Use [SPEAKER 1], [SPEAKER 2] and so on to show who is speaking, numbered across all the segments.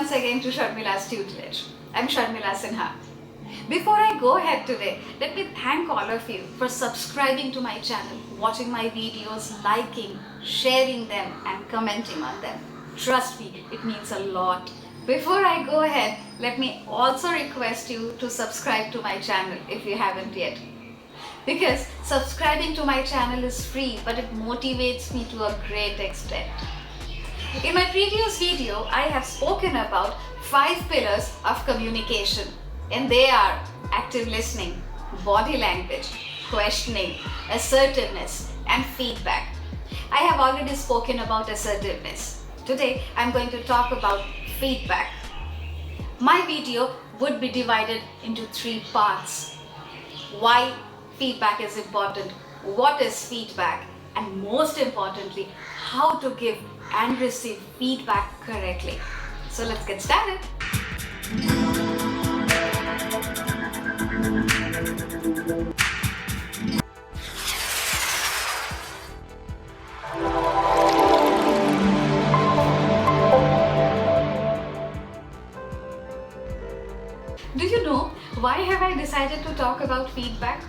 [SPEAKER 1] once again to Sharmila's tutelage. I'm Sharmila Sinha. Before I go ahead today, let me thank all of you for subscribing to my channel, watching my videos, liking, sharing them and commenting on them. Trust me, it means a lot. Before I go ahead, let me also request you to subscribe to my channel if you haven't yet. Because subscribing to my channel is free, but it motivates me to a great extent. In my previous video, I have spoken about 5 pillars of communication, and they are active listening, body language, questioning, assertiveness, and feedback. I have already spoken about assertiveness. Today, I'm going to talk about feedback. My video would be divided into 3 parts. Why feedback is important, what is feedback, and most importantly, how to give and receive feedback correctly. So let's get started. Do you know why have I decided to talk about feedback?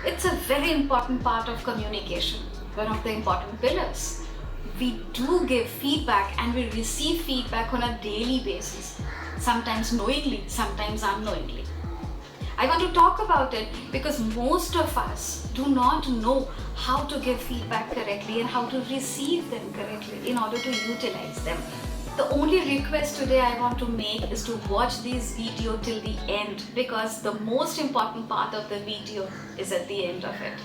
[SPEAKER 1] It's a very important part of communication, one of the important pillars. We do give feedback and we receive feedback on a daily basis, sometimes knowingly, sometimes unknowingly. I want to talk about it because most of us do not know how to give feedback correctly and how to receive them correctly in order to utilize them. The only request today I want to make is to watch this video till the end, because the most important part of the video is at the end of it.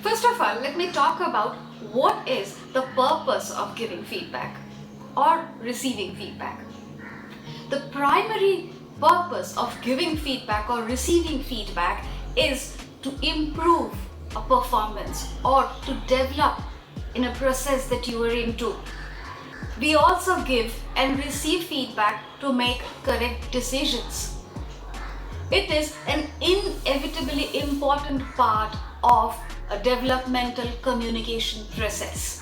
[SPEAKER 1] First of all, let me talk about what is the purpose of giving feedback or receiving feedback. The primary purpose of giving feedback or receiving feedback is to improve a performance or to develop in a process that you are into. We also give and receive feedback to make correct decisions. It is an inevitably important part of a developmental communication process.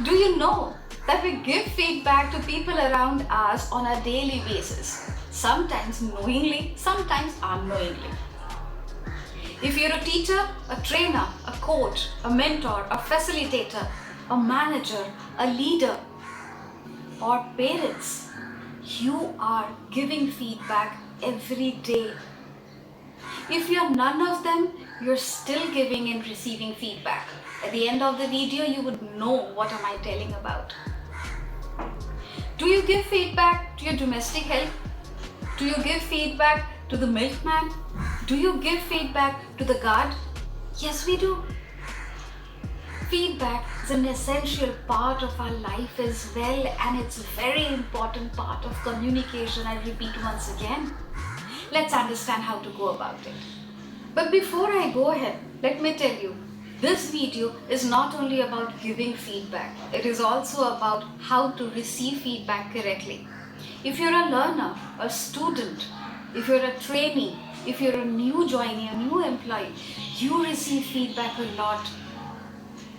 [SPEAKER 1] Do you know that we give feedback to people around us on a daily basis, sometimes knowingly, sometimes unknowingly? If you're a teacher, a trainer, a coach, a mentor, a facilitator, a manager, a leader, or parents, you are giving feedback every day. If you're none of them, you're still giving and receiving feedback. At the end of the video, you would know what am I telling about. Do you give feedback to your domestic help? Do you give feedback to the milkman? Do you give feedback to the guard? Yes, we do. Feedback is an essential part of our life as well, and it's a very important part of communication. I repeat once again. Let's understand how to go about it. But before I go ahead, let me tell you, this video is not only about giving feedback, it is also about how to receive feedback correctly. If you're a learner, a student, if you're a trainee, if you're a new joinee, a new employee, you receive feedback a lot.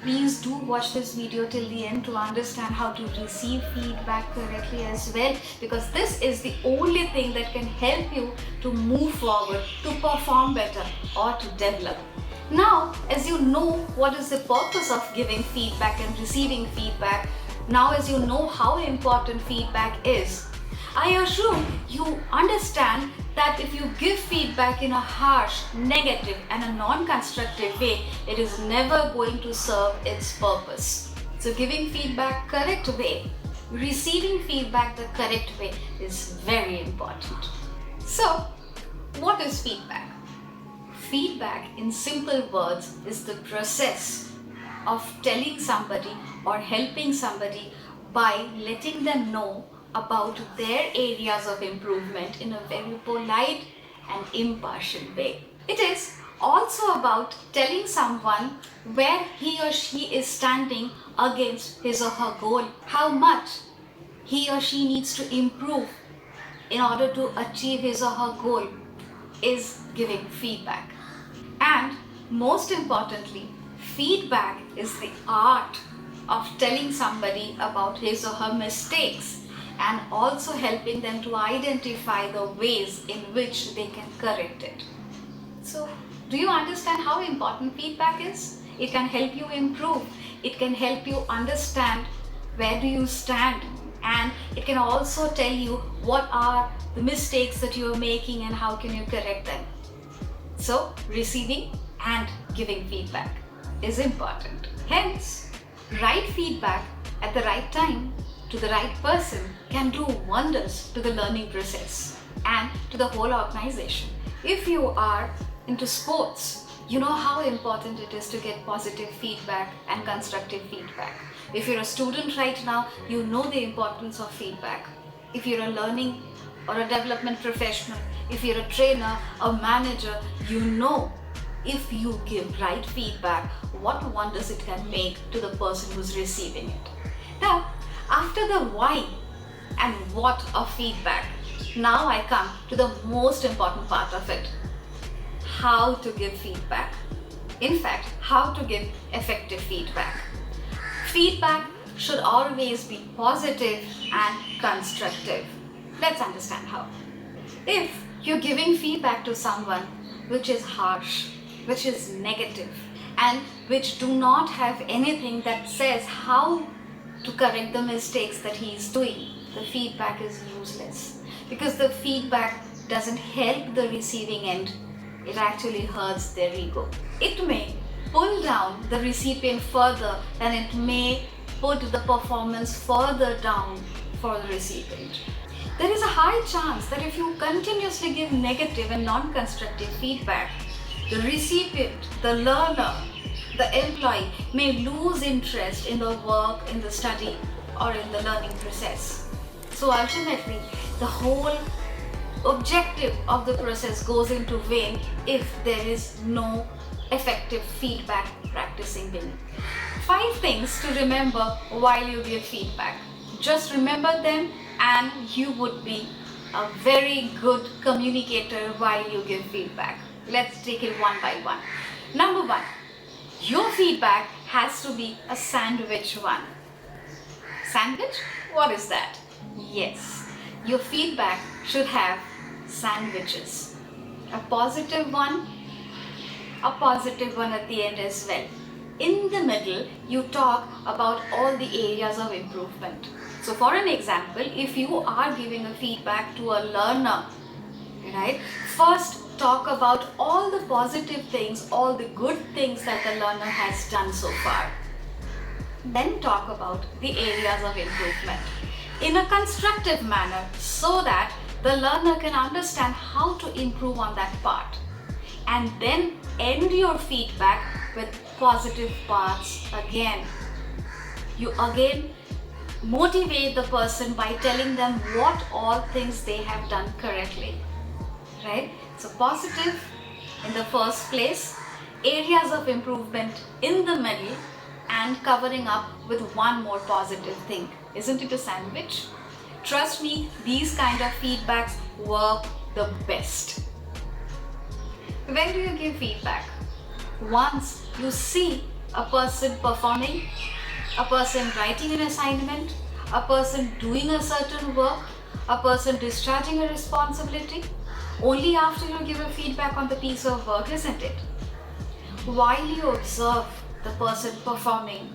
[SPEAKER 1] Please do watch this video till the end to understand how to receive feedback correctly as well, because this is the only thing that can help you to move forward, to perform better or to develop. Now, as you know what is the purpose of giving feedback and receiving feedback, now as you know how important feedback is, I assume you understand that if you give feedback in a harsh, negative and a non-constructive way, it is never going to serve its purpose. So giving feedback correct way, receiving feedback the correct way is very important. So what is feedback? Feedback in simple words is the process of telling somebody or helping somebody by letting them know about their areas of improvement in a very polite and impartial way. It is also about telling someone where he or she is standing against his or her goal, how much he or she needs to improve in order to achieve his or her goal is giving feedback. And most importantly, feedback is the art of telling somebody about his or her mistakes and also helping them to identify the ways in which they can correct it. So, do you understand how important feedback is? It can help you improve. It can help you understand where do you stand, and it can also tell you what are the mistakes that you are making and how can you correct them. So, receiving and giving feedback is important. Hence, right feedback at the right time to the right person can do wonders to the learning process and to the whole organization. If you are into sports, you know how important it is to get positive feedback and constructive feedback. If you're a student right now, you know the importance of feedback. If you're a learning or a development professional, if you're a trainer, a manager, you know if you give right feedback, what wonders it can make to the person who's receiving it. Now, after the why and what of feedback, now I come to the most important part of it. How to give feedback. In fact, how to give effective feedback. Feedback should always be positive and constructive. Let's understand how. If you're giving feedback to someone which is harsh, which is negative, and which do not have anything that says how to correct the mistakes that he is doing, the feedback is useless, because the feedback doesn't help the receiving end. It actually hurts their ego. It may pull down the recipient further, and it may put the performance further down for the recipient. There is a high chance that if you continuously give negative and non-constructive feedback, the recipient, the learner, the employee may lose interest in the work, in the study, or in the learning process. So ultimately, the whole objective of the process goes into vain if there is no effective feedback practicing being. 5 things to remember while you give feedback. Just remember them and you would be a very good communicator while you give feedback. Let's take it one by one. Number 1, your feedback has to be a sandwich one. Sandwich? What is that? Yes, your feedback should have sandwiches. A positive one at the end as well. In the middle, you talk about all the areas of improvement. So for an example, if you are giving a feedback to a learner, right, first talk about all the positive things, all the good things that the learner has done so far. Then talk about the areas of improvement in a constructive manner so that the learner can understand how to improve on that part. And then end your feedback with positive parts again. You again motivate the person by telling them what all things they have done correctly. Right? So positive in the first place, areas of improvement in the middle, and covering up with one more positive thing. Isn't it a sandwich? Trust me, these kind of feedbacks work the best. When do you give feedback? Once you see a person performing, a person writing an assignment, a person doing a certain work, a person discharging a responsibility. Only after you give a feedback on the piece of work, isn't it? While you observe the person performing,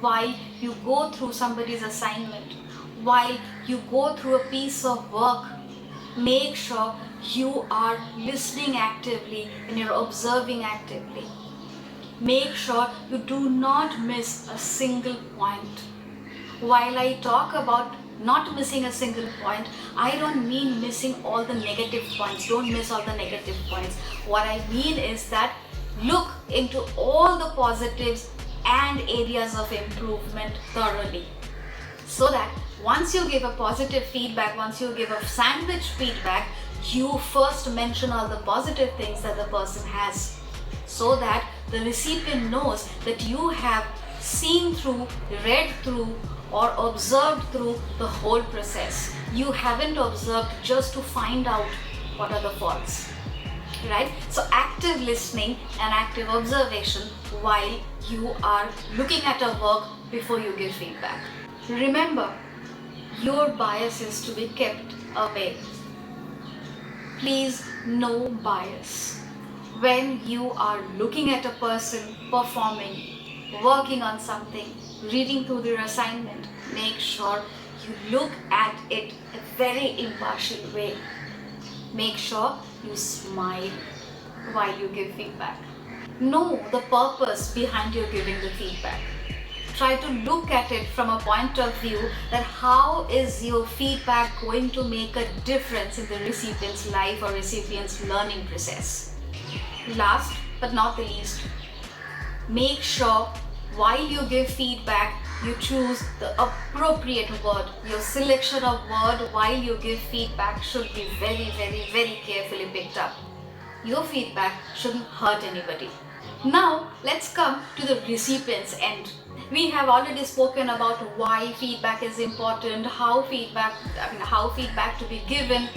[SPEAKER 1] while you go through somebody's assignment, while you go through a piece of work, make sure you are listening actively and you're observing actively. Make sure you do not miss a single point. While I talk about not missing a single point, I don't mean missing all the negative points. Don't miss all the negative points. What I mean is that look into all the positives and areas of improvement thoroughly, so that once you give a positive feedback, once you give a sandwich feedback, you first mention all the positive things that the person has, so that the recipient knows that you have seen through, read through, or observed through the whole process. You haven't observed just to find out what are the faults. Right? So active listening and active observation while you are looking at a work before you give feedback. Remember, your biases to be kept away. Please, no bias. When you are looking at a person performing, working on something, reading through their assignment, make sure you look at it a very impartial way. Make sure you smile while you give feedback. Know the purpose behind your giving the feedback. Try to look at it from a point of view that how is your feedback going to make a difference in the recipient's life or recipient's learning process. Last but not the least, make sure while you give feedback, you choose the appropriate word. Your selection of word while you give feedback should be very, very, very carefully picked up. Your feedback shouldn't hurt anybody. Now, let's come to the recipient's end. We have already spoken about why feedback is important, how feedback to be given,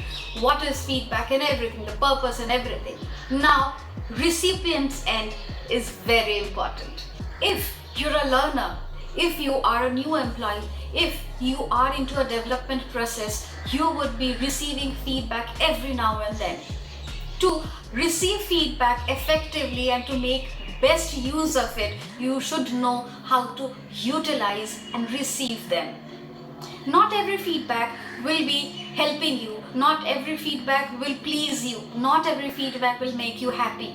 [SPEAKER 1] what is feedback and everything, the purpose and everything. Now, recipient's end is very important. If you're a learner, if you are a new employee, if you are into a development process, you would be receiving feedback every now and then. To receive feedback effectively and to make best use of it, you should know how to utilize and receive them. Not every feedback will be helping you, not every feedback will please you, not every feedback will make you happy.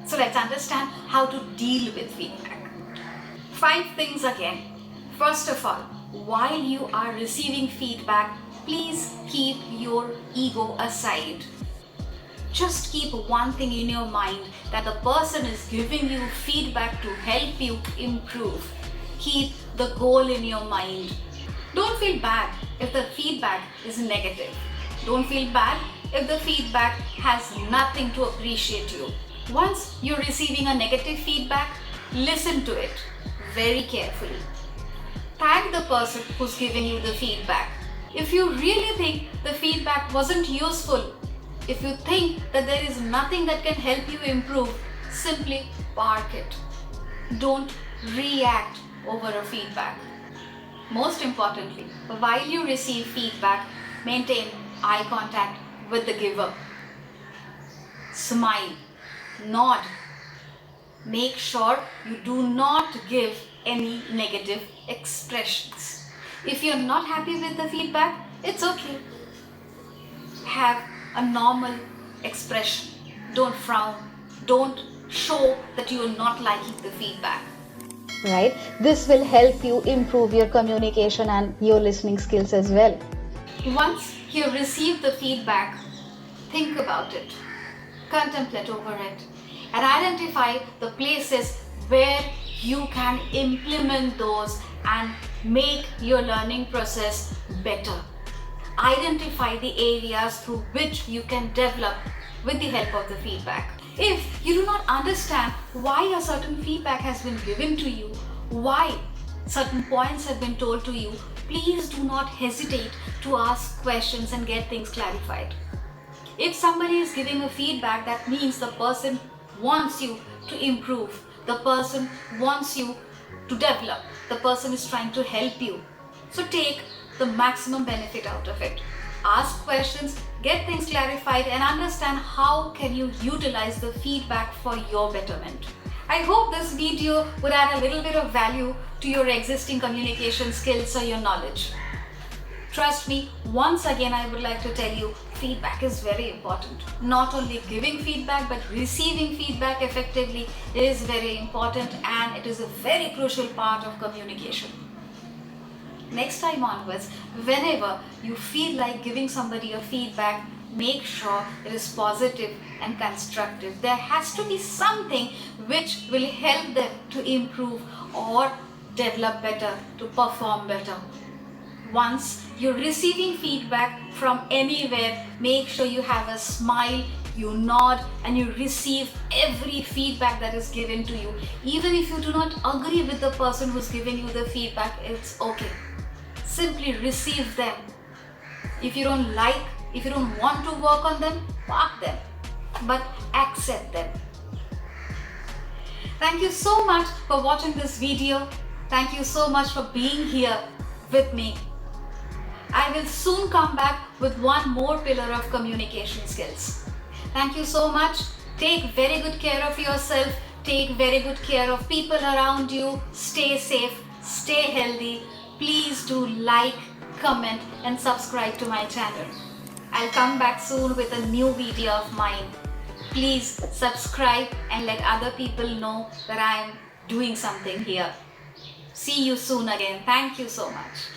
[SPEAKER 1] So let's understand how to deal with feedback. 5 things again. First of all, while you are receiving feedback, please keep your ego aside. Just keep one thing in your mind, that the person is giving you feedback to help you improve. Keep the goal in your mind. Don't feel bad if the feedback is negative. Don't feel bad if the feedback has nothing to appreciate you. Once you're receiving a negative feedback, listen to it very carefully. Thank the person who's giving you the feedback. If you really think the feedback wasn't useful, if you think that there is nothing that can help you improve, simply park it. Don't react over a feedback. Most importantly, while you receive feedback, maintain eye contact with the giver. Smile, nod. Make sure you do not give any negative expressions. If you're not happy with the feedback, it's okay. Have a normal expression. Don't frown. Don't show that you are not liking the feedback.
[SPEAKER 2] Right? This will help you improve your communication and your listening skills as well.
[SPEAKER 1] Once you receive the feedback, think about it, contemplate over it, and identify the places where you can implement those and make your learning process better. Identify the areas through which you can develop with the help of the feedback. If you do not understand why a certain feedback has been given to you, why certain points have been told to you, please do not hesitate to ask questions and get things clarified. If somebody is giving a feedback, that means the person wants you to improve, the person wants you to develop, the person is trying to help you. So take the maximum benefit out of it. Ask questions, get things clarified, and understand how can you utilize the feedback for your betterment. I hope this video would add a little bit of value to your existing communication skills or your knowledge. Trust me, once again I would like to tell you, feedback is very important. Not only giving feedback, but receiving feedback effectively is very important, and it is a very crucial part of communication. Next time onwards, whenever you feel like giving somebody a feedback, make sure it is positive and constructive. There has to be something which will help them to improve or develop better, to perform better. Once you're receiving feedback from anywhere, make sure you have a smile, you nod, and you receive every feedback that is given to you. Even if you do not agree with the person who's giving you the feedback, it's okay. Simply receive them. If you don't want to work on them, park them, but accept them. Thank you so much for watching this video. Thank you so much for being here with me. I will soon come back with one more pillar of communication skills. Thank you so much. Take very good care of yourself. Take very good care of people around you. Stay safe. Stay healthy. Please do like, comment, and subscribe to my channel. I'll come back soon with a new video of mine. Please subscribe and let other people know that I am doing something here. See you soon again. Thank you so much.